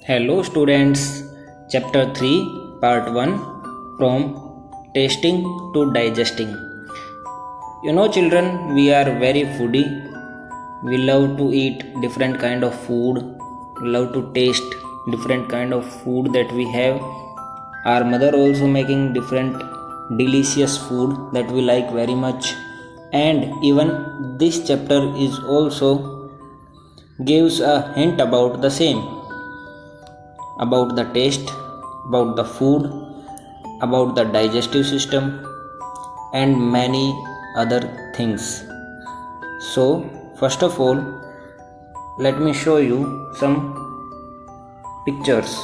Hello students, chapter 3 part 1 from tasting to digesting. Children, we are very foodie. We love to eat different kind of food, love to taste different kind of food that we have. Our mother also making different delicious food that we like very much, and even this chapter is also gives a hint about the same, about the taste, about the food, about the digestive system, and many other things. So, first of all, let me show you some pictures.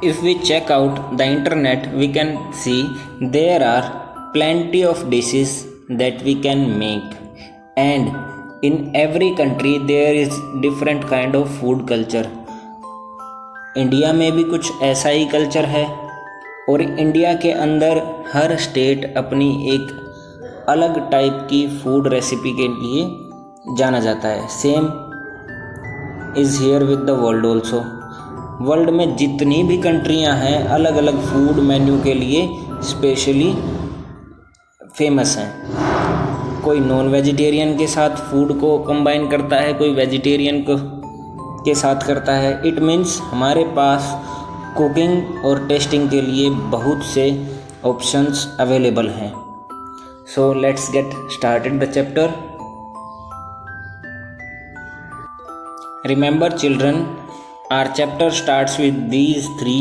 If we check out the internet, we can see there are plenty of dishes that we can make, and in every country there is different kind of food culture. India में भी कुछ ऐसा ही culture है, और India के अंदर हर state अपनी एक अलग टाइप की फूड रेसिपी के लिए जाना जाता है. Same is here with the world also. World में जितनी भी कंट्रियां हैं अलग अलग फूड मेन्यू के लिए स्पेशली फेमस हैं. कोई नॉन वेजिटेरियन के साथ फूड को कंबाइन करता है, कोई वेजिटेरियन को के साथ करता है. इट मीन्स हमारे पास कुकिंग और टेस्टिंग के लिए बहुत से ऑप्शंस अवेलेबल हैं. So let's get started the chapter. Remember children, our chapter starts with these three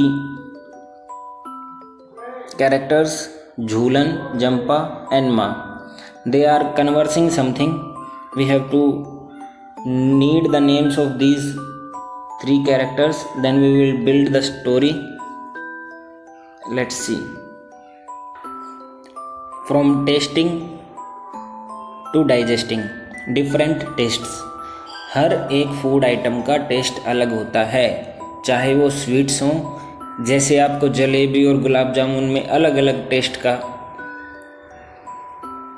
characters, Jhoolan, Jampa and Maa. They are conversing something. We have to need the names of these three characters, then we will build the story. Let's see. From tasting to digesting, different tastes. हर एक food item का test अलग होता है, चाहे वो sweets हों, जैसे आपको जलेबी और गुलाब जामुन में अलग अलग टेस्ट का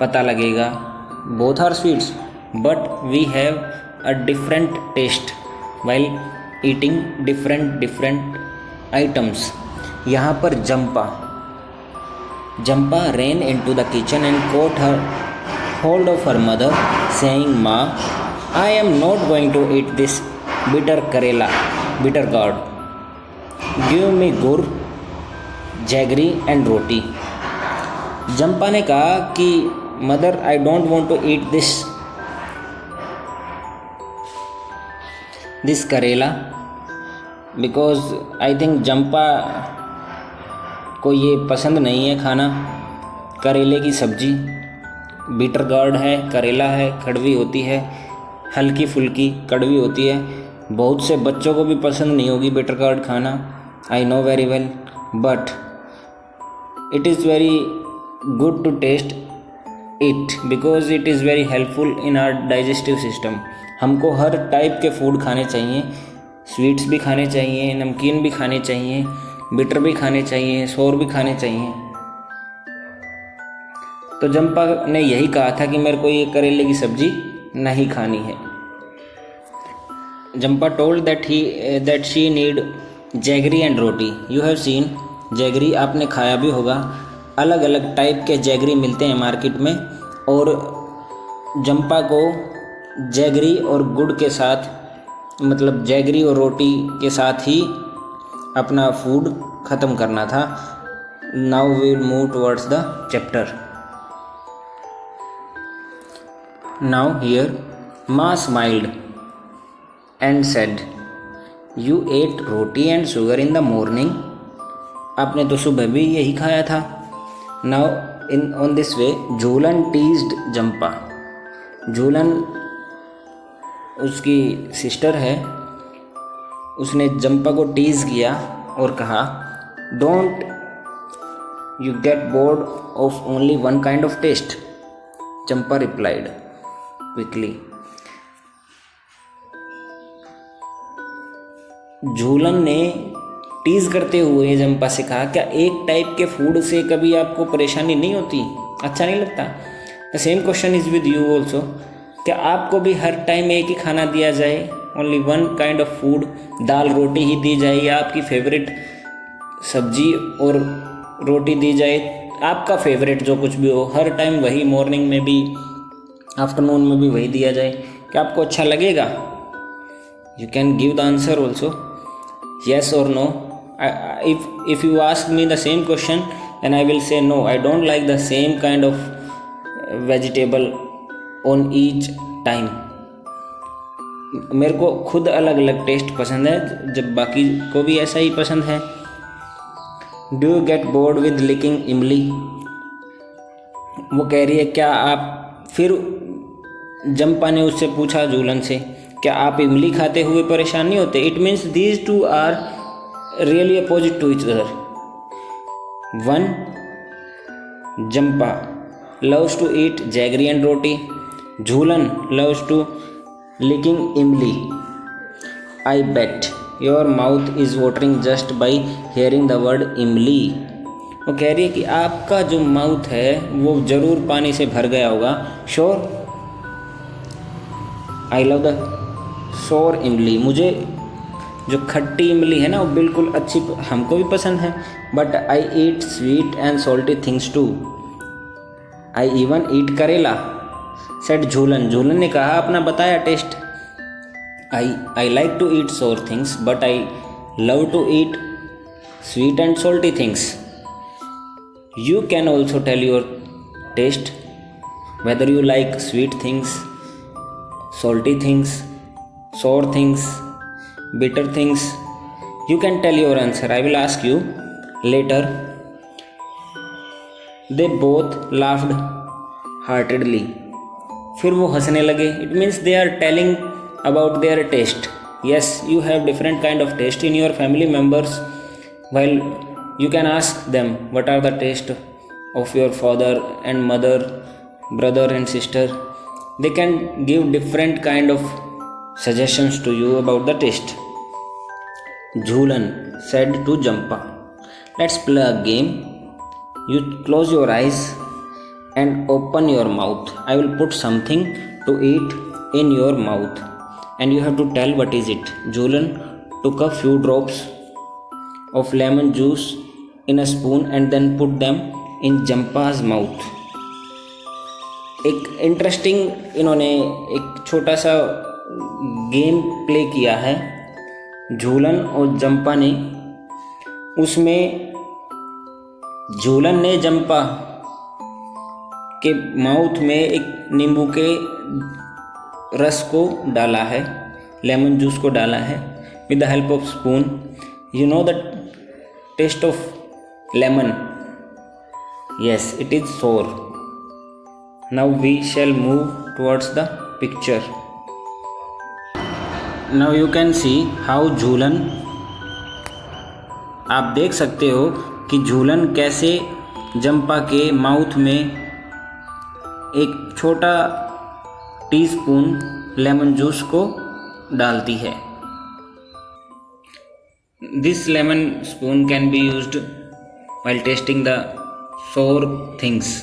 पता लगेगा. Both are sweets but we have a different taste while eating different items. यहाँ पर Jampa ran into the kitchen and caught her hold of her mother, saying, "Ma, I am not going to eat this bitter gourd. Give me gur, jaggery and roti." Jampa ने कहा कि mother, I don't want to eat this karela, because I think Jampa को ये पसंद नहीं है खाना करेले की सब्जी. बीटर गार्ड है, करेला है, कड़वी होती है, हल्की फुल्की कड़वी होती है. बहुत से बच्चों को भी पसंद नहीं होगी बीटर गार्ड खाना, I know very well, but it is very good to taste it because it is very helpful in our digestive system. हमको हर टाइप के फूड खाने चाहिए. स्वीट्स भी खाने चाहिए, नमकीन भी खाने चाहिए, बिटर भी खाने चाहिए, सोर भी खाने चाहिए. तो जंपा ने यही कहा था कि मेरे को ये करेले की सब्जी नहीं खानी है. Zampa told that she need jaggery and roti. You have seen jaggery, आपने खाया भी होगा. अलग अलग टाइप के जैगरी मिलते हैं मार्केट में, और जंपा को जैगरी और गुड़ के साथ, मतलब जैगरी और रोटी के साथ ही अपना फूड ख़त्म करना था. Now we will move towards the chapter. Now here माँ smiled and said, "you ate roti and sugar in the morning." आपने तो सुबह भी यही खाया था. Now on this way, Jhulan teased Jampa. Jhulan उसकी सिस्टर है, उसने जंपा को टीज किया और कहा, "Don't you get bored of only one kind of taste?" Zampa replied quickly. झूलन ने टीज़ करते हुए जंपा से कहा, क्या एक टाइप के फूड से कभी आपको परेशानी नहीं होती, अच्छा नहीं लगता? The same question is with you also. क्या आपको भी हर टाइम एक ही खाना दिया जाए, only one kind of food, दाल रोटी ही दी जाए, या आपकी फेवरेट सब्जी और रोटी दी जाए, आपका फेवरेट जो कुछ भी हो, हर टाइम वही, मॉर्निंग में भी आफ्टरनून में भी वही दिया जाए, क्या आपको अच्छा लगेगा? You can give the answer also, yes or no. If you ask me the same question, then I will say no, I don't like the same kind of vegetable on each time. मेरे को खुद अलग अलग test पसंद है, जब बाकी को भी ऐसा ही पसंद है. Do you get bored with licking imli? वो कह रही है क्या आप, फिर जंपा ने उससे पूछा झूलन से, क्या आप इमली खाते हुए परेशान नहीं होते? It means these two are really opposite to each other. One, Jampa loves to eat jaggery and roti. Jhulan loves to licking imli. I bet your mouth is watering just by hearing the word imli. वो कह रही है कि आपका जो mouth है वो ज़रूर पानी से भर गया होगा. श्योर, आई लव द सोर इमली. मुझे जो खट्टी इमली है ना वो बिल्कुल अच्छी, हमको भी पसंद है. But I eat sweet and salty things too. I even eat karela, said Jhulan. Jhulan ने कहा, अपना बताया taste. I like to eat sour things but I love to eat sweet and salty things. You can also tell your taste, whether you like sweet things, salty things, sour things, bitter things. You can tell your answer. I will ask you later. They both laughed heartedly. फिर वो हंसने लगे. It means they are telling about their taste. Yes, you have different kind of taste in your family members. While you can ask them what are the taste of your father and mother, brother and sister. They can give different kind of suggestions to you about the taste. Jhulan said to Jampa, let's play a game. You close your eyes and open your mouth. I will put something to eat in your mouth and you have to tell what is it. Jhulan took a few drops of lemon juice in a spoon and then put them in Jampa's mouth. एक interesting इन्होंने एक छोटा सा game play किया है झूलन और Zampa ने. उसमें झूलन ने जंपा के माउथ में एक नींबू के रस को डाला है, लेमन जूस को डाला है with the help of spoon. You know the taste of lemon? Yes, it is sour. Now we shall move towards the picture. Now you can see how झूलन, आप देख सकते हो कि झूलन कैसे जंपा के माउथ में एक छोटा टीस्पून लेमन जूस को डालती है. This lemon spoon can be used while tasting the sour things.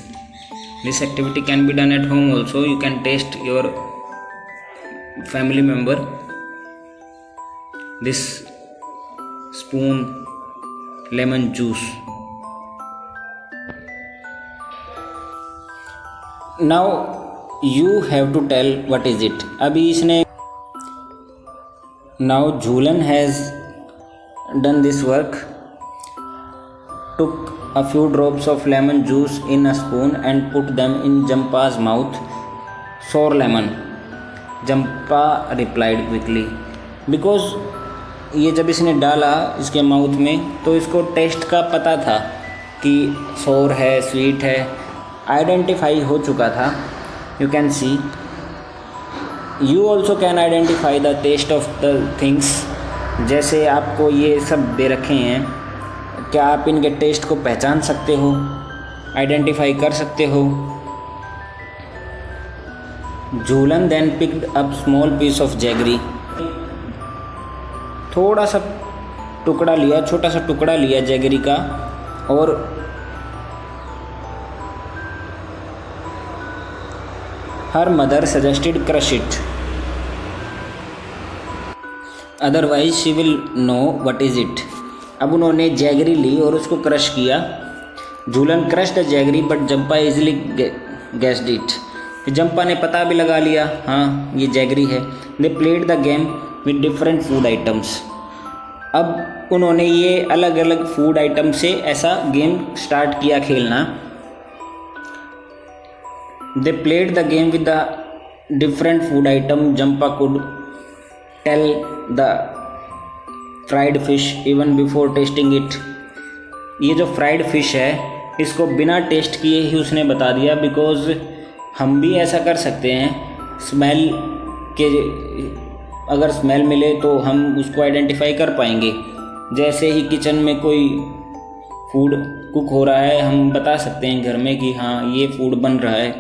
This activity can be done at home also. You can taste your family member this spoon lemon juice. Now you have to tell what is it. अभी इसने, now Jhulan has done this work, took a few drops of lemon juice in a spoon and put them in Jampa's mouth. Sour lemon, Jampa replied quickly. Because ये जब इसने डाला इसके mouth में तो इसको टेस्ट का पता था कि सोर है, स्वीट है, आइडेंटिफाई हो चुका था. You can see, you also can identify the taste of the things. जैसे आपको ये सब दे रखे हैं, क्या आप इनके टेस्ट को पहचान सकते हो, आइडेंटिफाई कर सकते हो? Jhulan then picked up small piece of jaggery. थोड़ा सा टुकड़ा लिया, छोटा सा टुकड़ा लिया जैगरी का और her mother suggested crush it, otherwise she will know what is it. अब उन्होंने जैगरी ली और उसको क्रश किया। Jhulan crush the jaggery but Jampa easily guessed it. Jampa ने पता भी लगा लिया, हाँ ये जैगरी है। They played the game with different food items. अब उन्होंने ये अलग अलग फूड आइटम से ऐसा गेम स्टार्ट किया खेलना। They played the game with the different food item. Jampa could tell the fried fish even before tasting it. ये जो फ्राइड फिश है इसको बिना टेस्ट किए ही उसने बता दिया, बिकॉज हम भी ऐसा कर सकते हैं। स्मेल के, अगर स्मेल मिले तो हम उसको आइडेंटिफाई कर पाएंगे। जैसे ही किचन में कोई फूड कुक हो रहा है हम बता सकते हैं घर में कि हाँ ये फूड बन रहा है।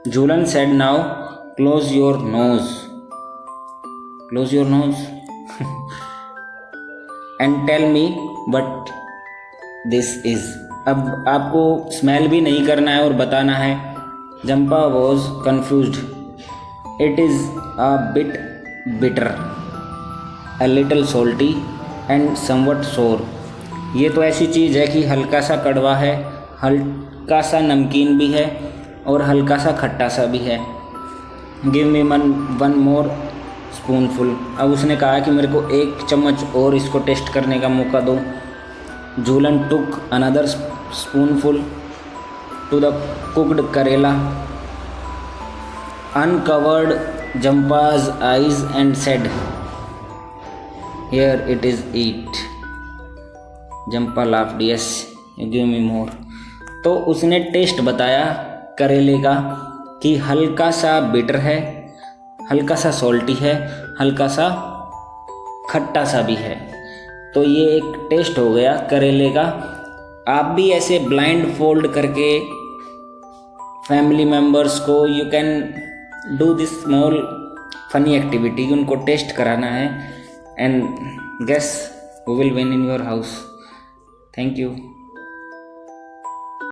Jhulan said now close your nose, close your nose and tell me what this is. अब आपको स्मेल भी नहीं करना है और बताना है। Zampa was confused. It is a bit bitter, a little salty and somewhat सोर। ये तो ऐसी चीज़ है कि हल्का सा कड़वा है, हल्का सा नमकीन भी है और हल्का सा खट्टा सा भी है। Give me one more spoonful. अब उसने कहा कि मेरे को एक चम्मच और इसको टेस्ट करने का मौका दो। Jhulan took another spoonful to the cooked karela, uncovered Jampa's eyes and said, "Here it is, eat." Jampa laughed, "Yes, you give me more." तो उसने टेस्ट बताया करेले का कि हल्का सा बिटर है, हल्का सा सॉल्टी है, हल्का सा खट्टा सा भी है। तो ये एक टेस्ट हो गया करेले का। आप भी ऐसे ब्लाइंड फोल्ड करके फैमिली मेम्बर्स को you can do this small funny activity, उनको टेस्ट कराना है and guess who will win in your house. Thank you.